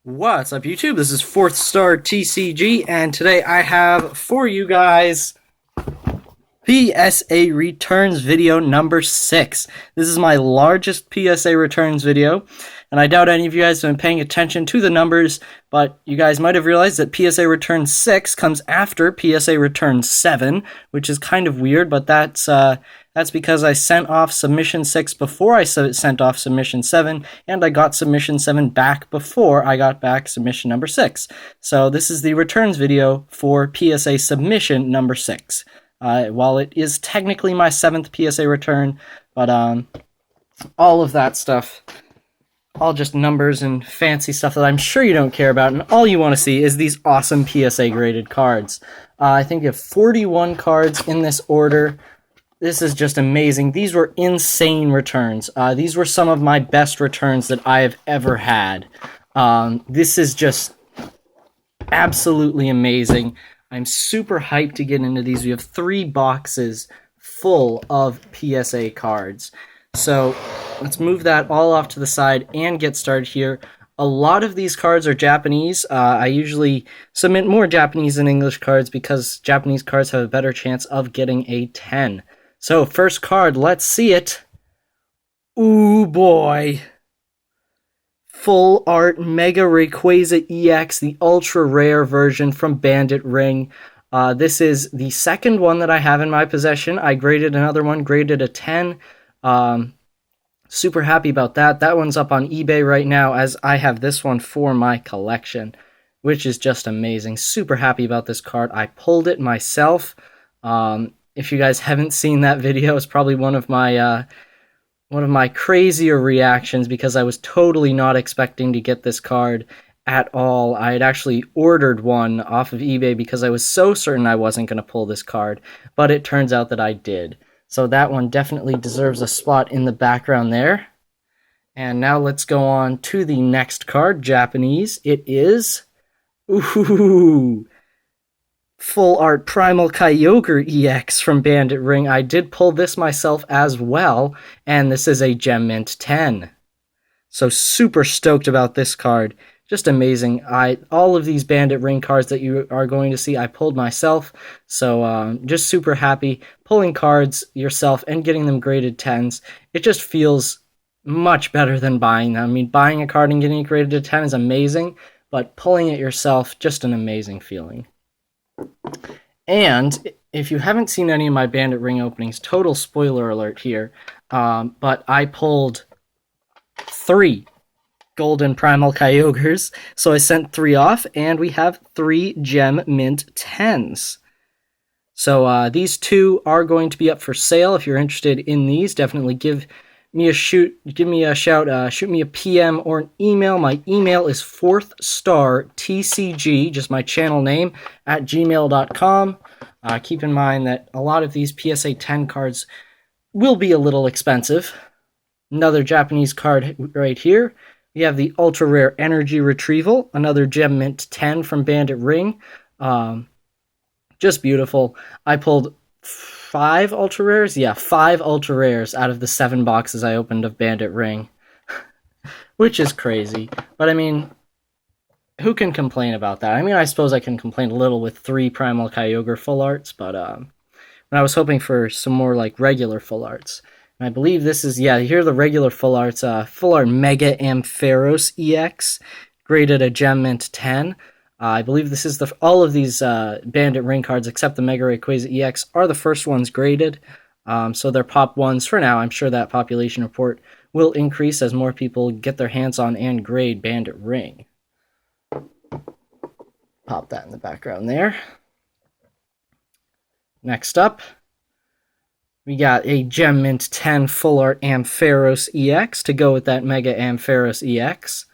What's up, YouTube? This is 4th Star TCG, and today I have for you guys PSA Returns video number 6. This is my largest PSA Returns video, and I doubt any of you guys have been paying attention to the numbers, but you guys might have realized that PSA Return 6 comes after PSA Return 7, which is kind of weird, but that's because I sent off Submission 6 before I sent off Submission 7, and I got Submission 7 back before I got back Submission number 6. So this is the returns video for PSA Submission number 6. While it is technically my 7th PSA return, but all of that stuff, all just numbers and fancy stuff that I'm sure you don't care about, and all you want to see is these awesome PSA graded cards. I think you have 41 cards in this order. This is just amazing. These were insane returns. These were some of my best returns that I have ever had. This is just absolutely amazing. I'm super hyped to get into these. We have 3 boxes full of PSA cards. So let's move that all off to the side and get started here. A lot of these cards are Japanese. I usually submit more Japanese than English cards because Japanese cards have a better chance of getting a 10. So first card, let's see it. Ooh boy. Full Art Mega Rayquaza EX, the ultra rare version from Bandit Ring. This is the second one that I have in my possession. I graded another one, graded a 10. Super happy about that. That one's up on eBay right now as I have this one for my collection, which is just amazing. Super happy about this card. I pulled it myself. If you guys haven't seen that video, it's probably one of my crazier reactions because I was totally not expecting to get this card at all. I had actually ordered one off of eBay because I was so certain I wasn't going to pull this card, but it turns out that I did. So that one definitely deserves a spot in the background there. And now let's go on to the next card, Japanese. It is Full Art Primal Kyogre EX from Bandit Ring. I did pull this myself as well, and this is a Gem Mint 10. So super stoked about this card. Just amazing. All of these Bandit Ring cards that you are going to see, I pulled myself. So just super happy pulling cards yourself and getting them graded 10s. It just feels much better than buying them. I mean, buying a card and getting it graded a 10 is amazing, but pulling it yourself, just an amazing feeling. And if you haven't seen any of my Bandit Ring openings, total spoiler alert here, but I pulled 3 Golden Primal Kyogres, so I sent 3 off, and we have 3 Gem Mint 10s. So these 2 are going to be up for sale. If you're interested in these, definitely give me a shout, shoot me a PM or an email. My email is 4thstartcg, just my channel name, at gmail.com. Keep in mind that a lot of these PSA 10 cards will be a little expensive. Another Japanese card right here. We have the Ultra Rare Energy Retrieval, another Gem Mint 10 from Bandit Ring. Just beautiful. I pulled 5 Ultra Rares? Yeah, 5 Ultra Rares out of the 7 boxes I opened of Bandit Ring. Which is crazy. But I mean, who can complain about that? I mean, I suppose I can complain a little with 3 Primal Kyogre full arts, but when I was hoping for some more like regular full arts. And I believe this is, yeah, here are the regular full arts. Full Art Mega Ampharos EX, graded a Gem Mint 10. I believe this is all of these Bandit Ring cards, except the Mega Rayquaza EX, are the first ones graded. So they're Pop 1s for now. I'm sure that population report will increase as more people get their hands on and grade Bandit Ring. Pop that in the background there. Next up, we got a Gem Mint 10 Full Art Ampharos EX to go with that Mega Ampharos EX.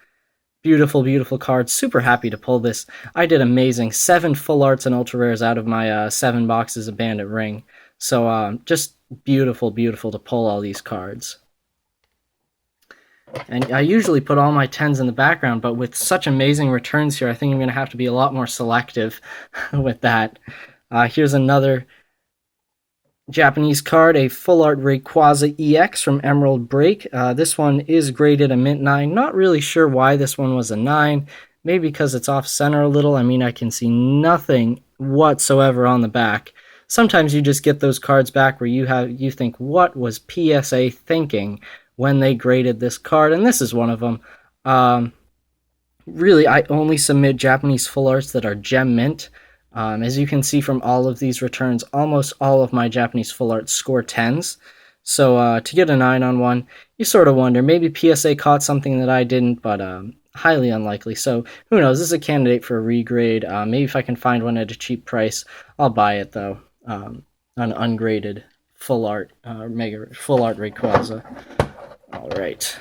Beautiful, beautiful card. Super happy to pull this. I did amazing. 7 full arts and ultra rares out of my 7 boxes of Bandit Ring. So just beautiful, beautiful to pull all these cards. And I usually put all my 10s in the background, but with such amazing returns here, I think I'm going to have to be a lot more selective with that. Here's another Japanese card, a Full Art Rayquaza EX from Emerald Break. This one is graded a Mint 9. Not really sure why this one was a 9. maybe because it's off center a little. I mean, I can see nothing whatsoever on the back. Sometimes you just get those cards back where you think, what was PSA thinking when they graded this card? And this is one of them. Really, I only submit Japanese full arts that are gem mint. As you can see from all of these returns, almost all of my Japanese full arts score 10s. So to get a 9 on one, you sort of wonder, maybe PSA caught something that I didn't, but highly unlikely. So who knows, this is a candidate for a regrade. Maybe if I can find one at a cheap price, I'll buy it though. An ungraded full art full art Rayquaza. All right.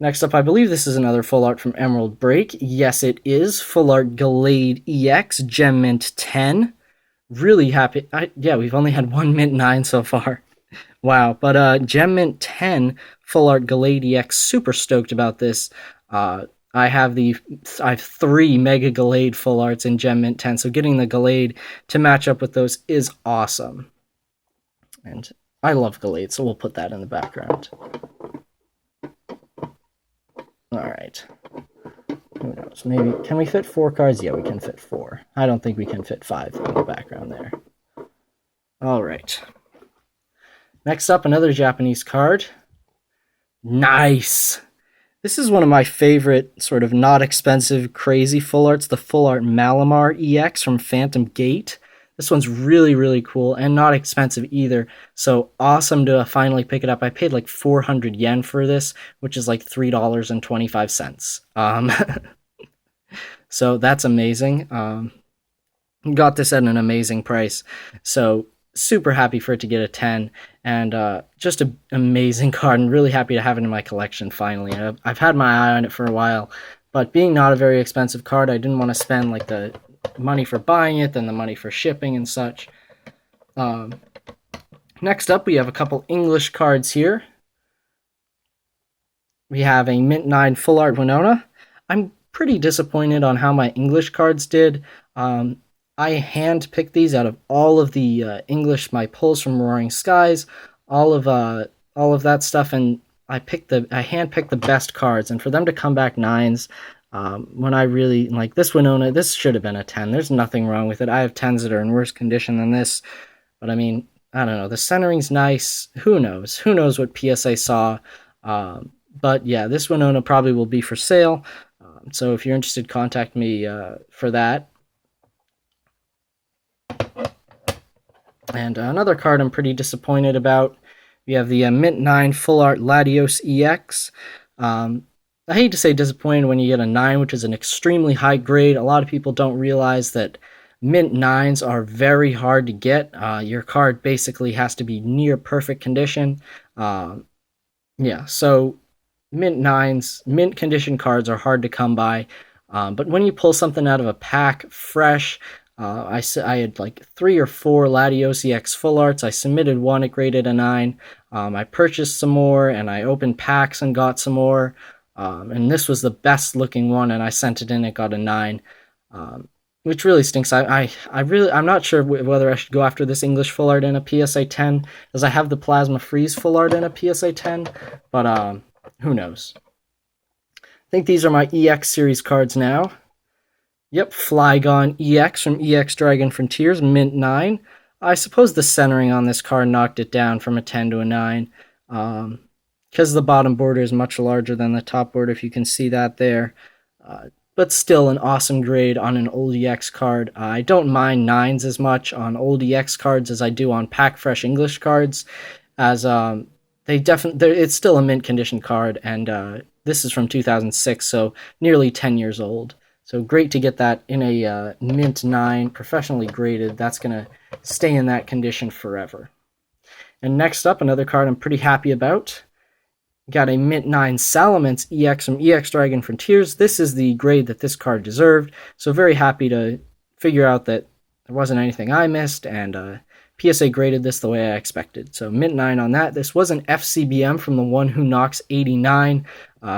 Next up, I believe this is another full art from Emerald Break. Yes, it is. Full art Gallade EX Gem Mint 10. Really happy. Yeah, we've only had one Mint 9 so far. Wow. But Gem Mint 10 Full Art Gallade EX. Super stoked about this. I have 3 Mega Gallade full arts in Gem Mint 10, so getting the Gallade to match up with those is awesome. And I love Gallade, so we'll put that in the background. Alright. Who knows? Maybe, can we fit 4 cards? Yeah, we can fit 4. I don't think we can fit 5 in the background there. Alright. Next up, another Japanese card. Nice! This is one of my favorite sort of not expensive, crazy full arts, the Full Art Malamar EX from Phantom Gate. This one's really, really cool and not expensive either. So awesome to finally pick it up. I paid like 400 yen for this, which is like $3.25. So that's amazing. Got this at an amazing price. So super happy for it to get a 10. And just an amazing card, and really happy to have it in my collection finally. I've had my eye on it for a while, but being not a very expensive card, I didn't want to spend like the money for buying it, then the money for shipping and such. Next up, we have a couple English cards here. We have a Mint 9 Full Art Winona. I'm pretty disappointed on how my English cards did. I hand-picked these out of all of the English, my pulls from Roaring Skies, all of that stuff, and I hand-picked the best cards, and for them to come back 9s, when I really, like this Winona, this should have been a 10. There's nothing wrong with it. I have 10s that are in worse condition than this, but I mean, I don't know. The centering's nice. Who knows? Who knows what PSA saw? But yeah, this Winona probably will be for sale. So if you're interested, contact me for that. And another card I'm pretty disappointed about. We have the Mint 9 Full Art Latios EX. I hate to say disappointed when you get a 9, which is an extremely high grade. A lot of people don't realize that Mint 9s are very hard to get. Your card basically has to be near perfect condition. Yeah, so Mint 9s, mint condition cards are hard to come by. But when you pull something out of a pack fresh, I had like 3 or 4 Latios EX full arts. I submitted one, it graded a 9. I purchased some more, and I opened packs and got some more. And this was the best looking one, and I sent it in, it got a 9. Which really stinks. I'm not sure whether I should go after this English full art in a PSA 10, as I have the Plasma Freeze full art in a PSA 10, but who knows. I think these are my EX series cards now. Yep, Flygon EX from EX Dragon Frontiers, Mint 9. I suppose the centering on this card knocked it down from a 10 to a 9, because the bottom border is much larger than the top border, if you can see that there. But still an awesome grade on an old EX card. I don't mind 9s as much on old EX cards as I do on pack fresh English cards, as it's still a mint condition card, and this is from 2006, so nearly 10 years old. So great to get that in a Mint 9, professionally graded. That's going to stay in that condition forever. And next up, another card I'm pretty happy about. Got a Mint 9 Salamence EX from EX Dragon Frontiers. This is the grade that this card deserved, so very happy to figure out that there wasn't anything I missed, and PSA graded this the way I expected. So Mint 9 on that. This was an FCBM from the One Who Knocks 89,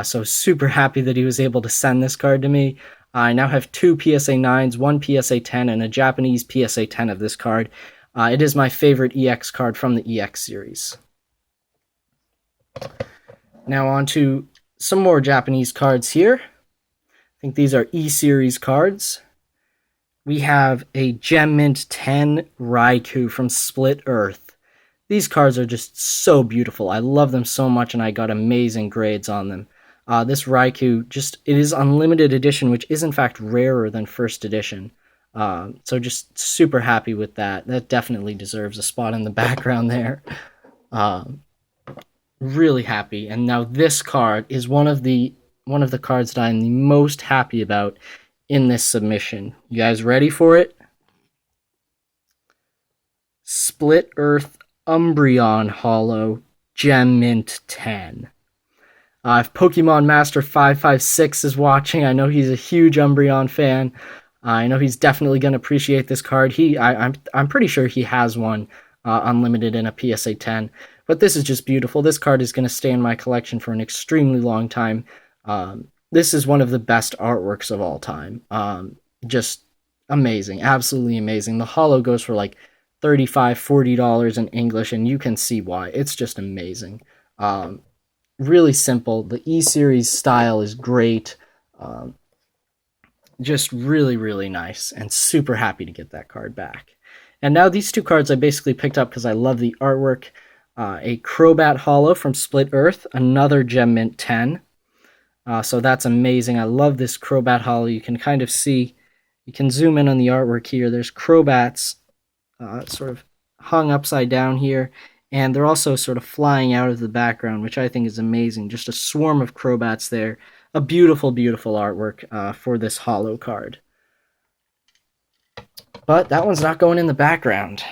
so super happy that he was able to send this card to me. I now have 2 PSA 9s, 1 PSA 10, and a Japanese PSA 10 of this card. It is my favorite EX card from the EX series. Now on to some more Japanese cards here. think these are E-Series cards. We have a Gem Mint 10 Raikou from Split Earth. These cards are just so beautiful. I love them so much, and I got amazing grades on them. This Raikou, it is unlimited edition, which is in fact rarer than first edition. So just super happy with that. That definitely deserves a spot in the background there. Really happy. And now this card is one of the cards that I'm the most happy about in this submission. You guys ready for it? Split Earth Umbreon Holo Gem Mint 10. If Pokemon Master 556 is watching, I know he's a huge Umbreon fan. I know he's definitely going to appreciate this card. I'm pretty sure he has one unlimited in a PSA 10. But this is just beautiful. This card is going to stay in my collection for an extremely long time. This is one of the best artworks of all time. Just amazing. Absolutely amazing. The holo goes for like $35, $40 in English, and you can see why. It's just amazing. Really simple. The E-Series style is great. Just really, really nice, and super happy to get that card back. And now these two cards I basically picked up because I love the artwork. A Crobat Holo from Split Earth, another Gem Mint 10. So that's amazing. I love this Crobat Holo. You can kind of see, you can zoom in on the artwork here. There's Crobats sort of hung upside down here, and they're also sort of flying out of the background, which I think is amazing. Just a swarm of Crobats there. A beautiful, beautiful artwork for this holo card. But that one's not going in the background.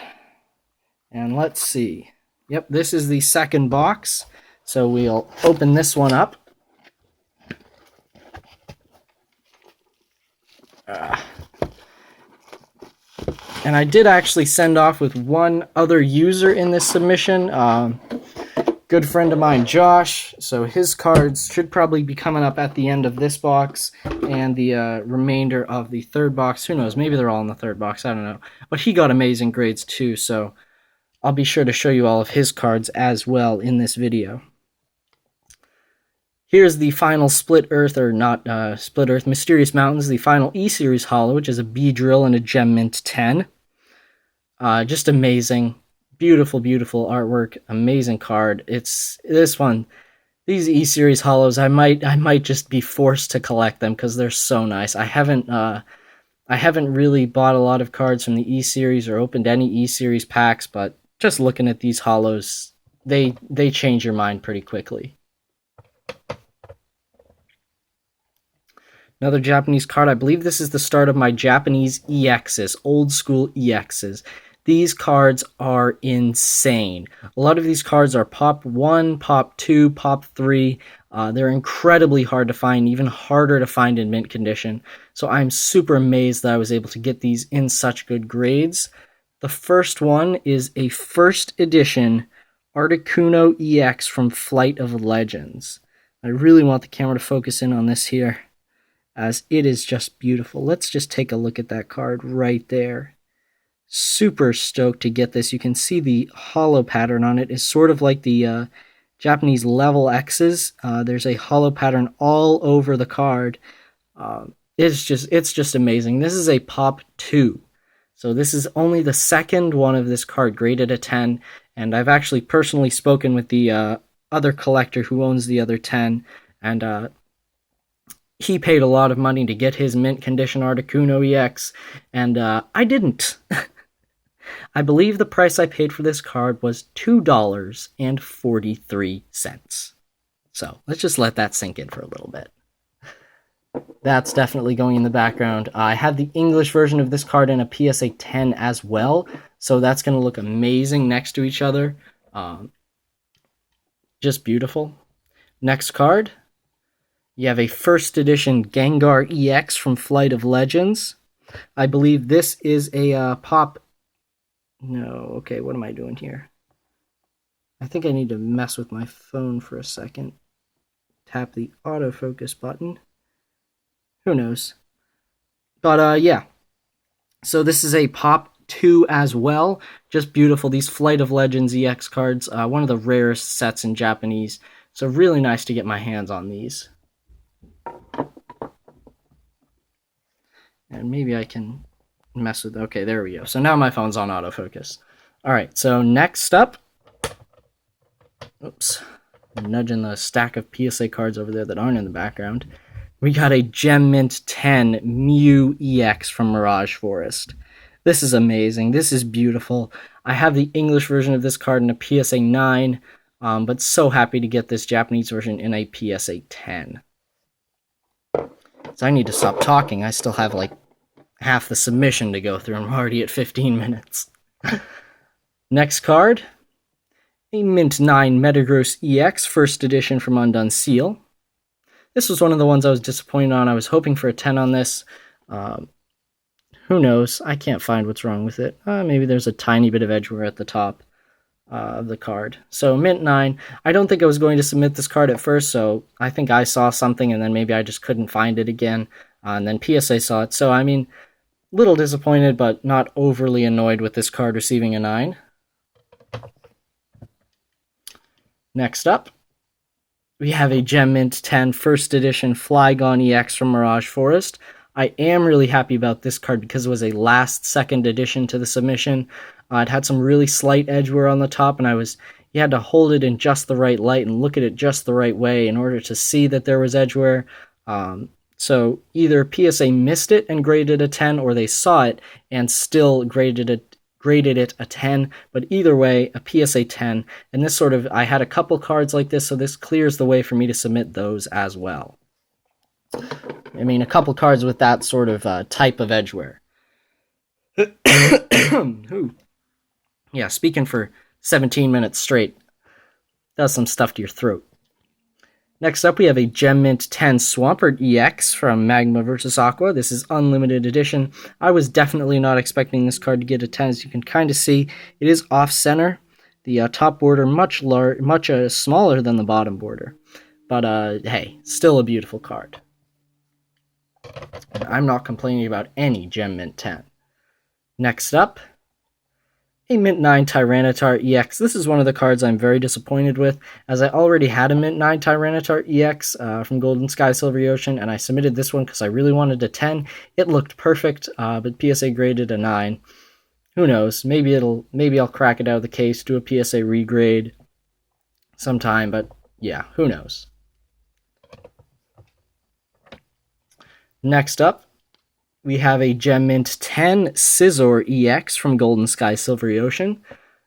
And let's see. Yep, this is the second box. So we'll open this one up. And I did actually send off with one other user in this submission. Good friend of mine, Josh. So his cards should probably be coming up at the end of this box and the remainder of the third box. Who knows? Maybe they're all in the third box. I don't know. But he got amazing grades too, so I'll be sure to show you all of his cards as well in this video. Here's the final Split Earth, or not Split Earth, Mysterious Mountains, the final E-Series holo, which is a Beedrill and a Gem Mint 10. Just amazing. Beautiful, beautiful artwork. Amazing card. It's this one. These E-Series holos, I might just be forced to collect them because they're so nice. I haven't really bought a lot of cards from the E-Series or opened any E-Series packs, but just looking at these holos, they change your mind pretty quickly. Another Japanese card. I believe this is the start of my Japanese EXs, old school EXs. These cards are insane. A lot of these cards are Pop 1, Pop 2, Pop 3. They're incredibly hard to find, even harder to find in mint condition. So I'm super amazed that I was able to get these in such good grades. The first one is a first edition Articuno EX from Flight of Legends. I really want the camera to focus in on this here, as it is just beautiful. Let's just take a look at that card right there. Super stoked to get this. You can see the holo pattern on it is sort of like the Japanese level X's. There's a holo pattern all over the card. It's just amazing. This is a Pop 2. So this is only the second one of this card graded a 10, and I've actually personally spoken with the other collector who owns the other 10, and he paid a lot of money to get his mint condition Articuno EX, and I didn't. I believe the price I paid for this card was $2.43. So let's just let that sink in for a little bit. That's definitely going in the background. I have the English version of this card in a PSA 10 as well, so that's going to look amazing next to each other. Just beautiful. Next card, you have a first edition Gengar EX from Flight of Legends. I believe this is a Pop... No, okay, what am I doing here? I think I need to mess with my phone for a second. Tap the autofocus button. Who knows? But yeah. So this is a Pop 2 as well. Just beautiful. These Flight of Legends EX cards, one of the rarest sets in Japanese. So really nice to get my hands on these. And maybe I can mess with... Okay, there we go. So now my phone's on autofocus. Alright, so next up... Oops. I'm nudging the stack of PSA cards over there that aren't in the background. We got a Gem Mint 10 Mew EX from Mirage Forest. This is amazing. This is beautiful. I have the English version of this card in a PSA 9, but so happy to get this Japanese version in a PSA 10. So I need to stop talking. I still have like half the submission to go through. I'm already at 15 minutes. Next card, a Mint 9 Metagross EX, first edition from Undone Seal. This was one of the ones I was disappointed on. I was hoping for a 10 on this. Who knows? I can't find what's wrong with it. Maybe there's a tiny bit of edge wear at the top of the card. So Mint 9. I don't think I was going to submit this card at first, so I think I saw something and then maybe I just couldn't find it again. And then PSA saw it. So, I mean, little disappointed, but not overly annoyed with this card receiving a 9. Next up, we have a Gem Mint 10 first edition Flygon EX from Mirage Forest. I am really happy about this card because it was a last second addition to the submission. It had some really slight edge wear on the top, and you had to hold it in just the right light and look at it just the right way in order to see that there was edge wear. So either PSA missed it and graded a 10, or they saw it and still graded it a 10, but either way, a PSA 10. And this I had a couple cards like this, so this clears the way for me to submit those as well. I mean, a couple cards with that sort of type of edge wear. Yeah, speaking for 17 minutes straight does some stuff to your throat. Next up, we have a Gem Mint 10 Swampert EX from Magma vs. Aqua. This is Unlimited Edition. I was definitely not expecting this card to get a 10, as you can kind of see. It is off-center. The top border much smaller than the bottom border. But, hey, still a beautiful card. And I'm not complaining about any Gem Mint 10. Next up, a Mint 9 Tyranitar EX. This is one of the cards I'm very disappointed with, as I already had a Mint 9 Tyranitar EX from Golden Sky Silvery Ocean, and I submitted this one because I really wanted a 10. It looked perfect, but PSA graded a 9. Who knows? Maybe I'll crack it out of the case, do a PSA regrade sometime, but yeah, who knows? Next up, we have a Gem Mint 10 Scizor EX from Golden Sky Silvery Ocean.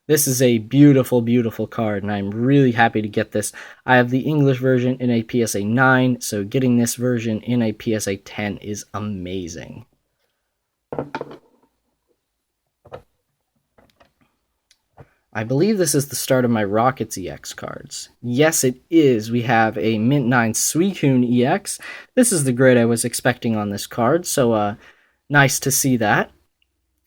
This is a beautiful, beautiful card, and I'm really happy to get this. I have the English version in a PSA 9, so getting this version in a PSA 10 is amazing. I believe this is the start of my Rockets EX cards. Yes, it is. We have a Mint 9 Suicune EX. This is the grade I was expecting on this card, so nice to see that.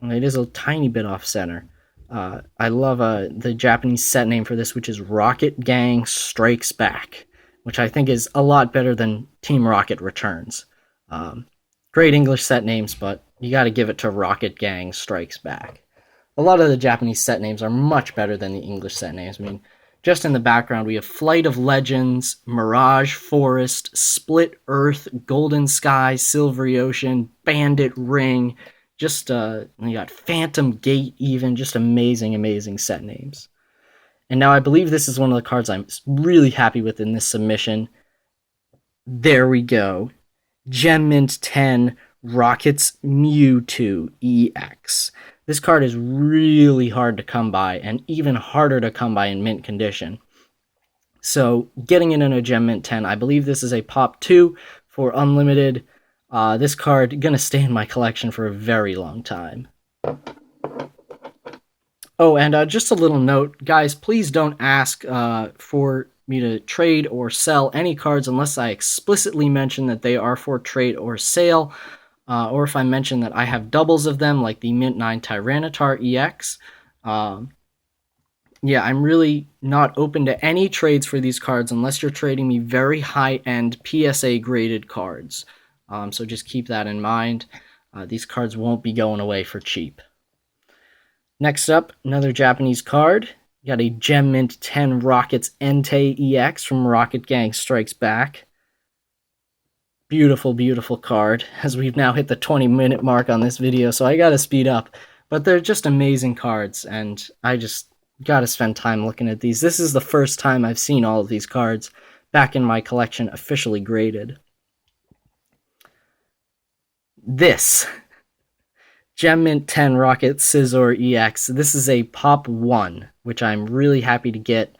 It is a tiny bit off-center. I love the Japanese set name for this, which is Rocket Gang Strikes Back, which I think is a lot better than Team Rocket Returns. Great English set names, but you gotta give it to Rocket Gang Strikes Back. A lot of the Japanese set names are much better than the English set names. I mean, just in the background, we have Flight of Legends, Mirage Forest, Split Earth, Golden Sky, Silvery Ocean, Bandit Ring, just, you got Phantom Gate even, just amazing, amazing set names. And now I believe this is one of the cards I'm really happy with in this submission. There we go. Gem Mint 10 Rockets Mewtwo EX. This card is really hard to come by, and even harder to come by in mint condition. So, getting it in a Gem Mint 10, I believe this is a Pop 2 for Unlimited. This card gonna stay in my collection for a very long time. Oh, and just a little note, guys, please don't ask for me to trade or sell any cards unless I explicitly mention that they are for trade or sale. Or if I mention that I have doubles of them, like the Mint 9 Tyranitar EX. Yeah, I'm really not open to any trades for these cards unless you're trading me very high-end PSA graded cards. So just keep that in mind. These cards won't be going away for cheap. Next up, another Japanese card. You got a Gem Mint 10 Rockets Entei EX from Rocket Gang Strikes Back. Beautiful, beautiful card, as we've now hit the 20-minute mark on this video, so I gotta speed up. But they're just amazing cards, and I just gotta spend time looking at these. This is the first time I've seen all of these cards back in my collection officially graded. This Gem Mint 10 Rocket Scizor EX. This is a Pop 1, which I'm really happy to get.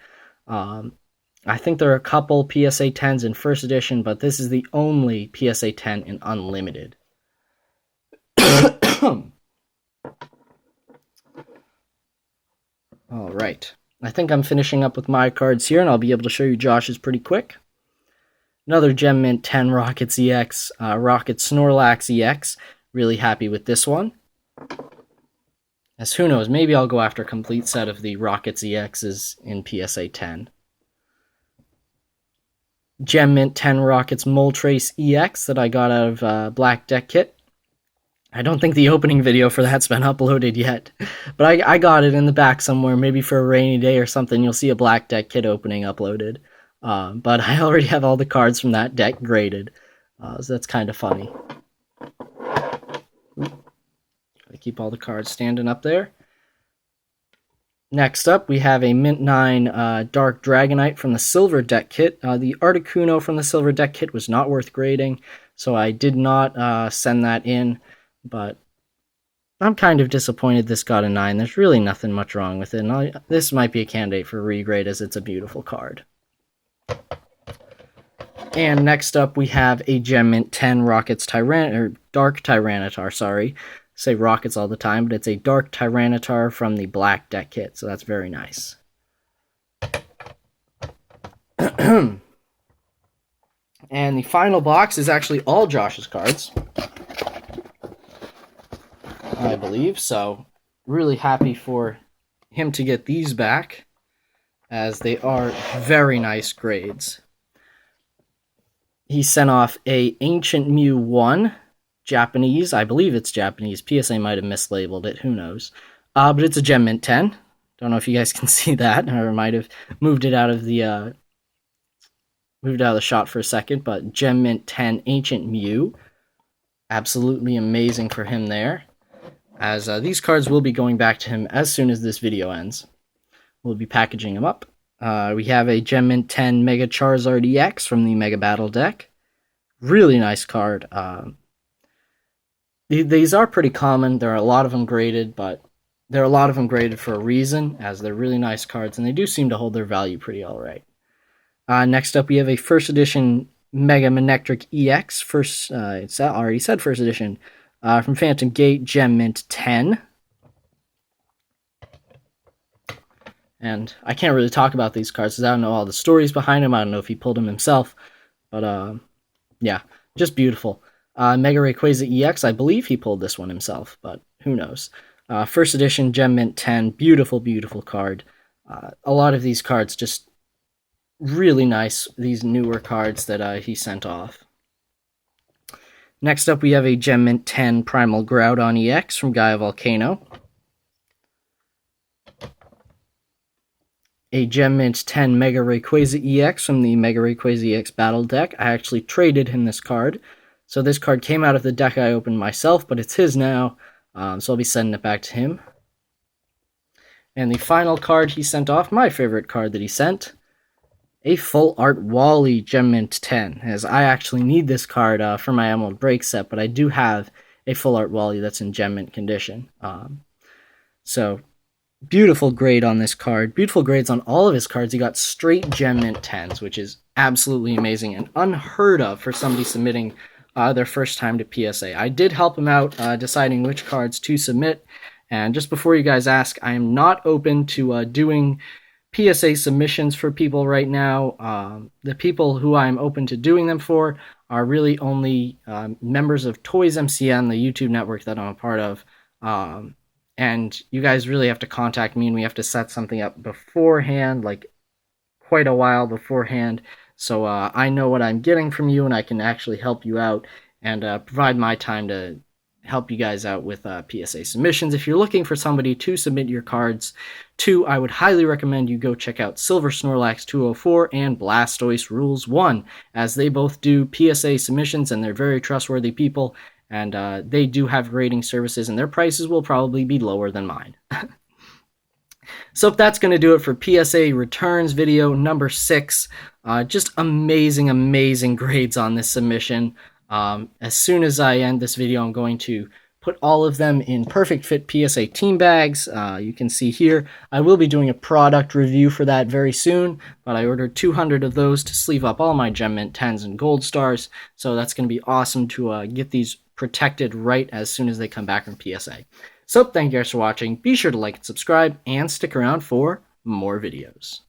I think there are a couple PSA 10s in first edition, but this is the only PSA 10 in unlimited. Alright, I think I'm finishing up with my cards here, and I'll be able to show you Josh's pretty quick. Another Gem Mint 10 Rockets EX, Rocket Snorlax EX. Really happy with this one. As who knows, maybe I'll go after a complete set of the Rockets EXs in PSA 10. Gem Mint 10 Rockets Moltres EX that I got out of Black Deck Kit. I don't think the opening video for that's been uploaded yet, but I got it in the back somewhere, maybe for a rainy day or something. You'll see a Black Deck Kit opening uploaded. But I already have all the cards from that deck graded, so that's kind of funny. I keep all the cards standing up there. Next up, we have a Mint 9 Dark Dragonite from the Silver Deck Kit. The Articuno from the Silver Deck Kit was not worth grading, so I did not send that in, but I'm kind of disappointed this got a 9. There's really nothing much wrong with it, and this might be a candidate for regrade as it's a beautiful card. And next up, we have a Gem Mint 10 Rockets Dark Tyranitar, sorry. I say Rockets all the time, but it's a Dark Tyranitar from the Black Deck Kit, so that's very nice. And the final box is actually all Josh's cards, I believe, so really happy for him to get these back, as they are very nice grades. He sent off a Ancient Mew 1, Japanese. I believe it's Japanese. PSA might have mislabeled it. Who knows? But it's a Gem Mint 10. Don't know if you guys can see that, or might have moved it out of the shot for a second. But Gem Mint 10 Ancient Mew, absolutely amazing for him there. As these cards will be going back to him as soon as this video ends. We'll be packaging them up. We have a Gem Mint 10 Mega Charizard EX from the Mega Battle deck. Really nice card. These are pretty common. There are a lot of them graded, but there are a lot of them graded for a reason, as they're really nice cards, and they do seem to hold their value pretty alright. Next up, we have a first edition Mega Manectric EX. It's already said first edition. From Phantom Gate, Gem Mint 10. And I can't really talk about these cards because I don't know all the stories behind him. I don't know if he pulled them himself. But, yeah, just beautiful. Mega Rayquaza EX, I believe he pulled this one himself, but who knows. First edition Gem Mint 10, beautiful, beautiful card. A lot of these cards just really nice, these newer cards that he sent off. Next up, we have a Gem Mint 10 Primal Groudon EX from Gaia Volcano. A Gem Mint 10 Mega Rayquaza EX from the Mega Rayquaza EX Battle deck. I actually traded him this card. So this card came out of the deck I opened myself, but it's his now, so I'll be sending it back to him. And the final card he sent off, my favorite card that he sent, a Full Art Wally Gem Mint 10, as I actually need this card for my Emerald Break set, but I do have a Full Art Wally that's in Gem Mint condition. So, beautiful grade on this card. Beautiful grades on all of his cards. He got straight Gem Mint 10s, which is absolutely amazing and unheard of for somebody submitting their first time to PSA. I did help him out deciding which cards to submit, and just before you guys ask, I am not open to doing PSA submissions for people right now. The people who I'm open to doing them for are really only members of Toys MCN, the YouTube network that I'm a part of, and you guys really have to contact me, and we have to set something up beforehand, like quite a while beforehand, so I know what I'm getting from you, and I can actually help you out and provide my time to help you guys out with PSA submissions. If you're looking for somebody to submit your cards to, I would highly recommend you go check out Silver Snorlax 204 and Blastoise Rules 1, as they both do PSA submissions, and they're very trustworthy people, and they do have grading services, and their prices will probably be lower than mine. So that's going to do it for PSA Returns video number 6. Just amazing grades on this submission. As soon as I end this video, I'm going to put all of them in perfect fit PSA team bags. You can see here, I will be doing a product review for that very soon, but I ordered 200 of those to sleeve up all my Gem Mint 10s and Gold Stars, so that's going to be awesome to get these protected right as soon as they come back from PSA. So thank you guys for watching. Be sure to like and subscribe, and stick around for more videos.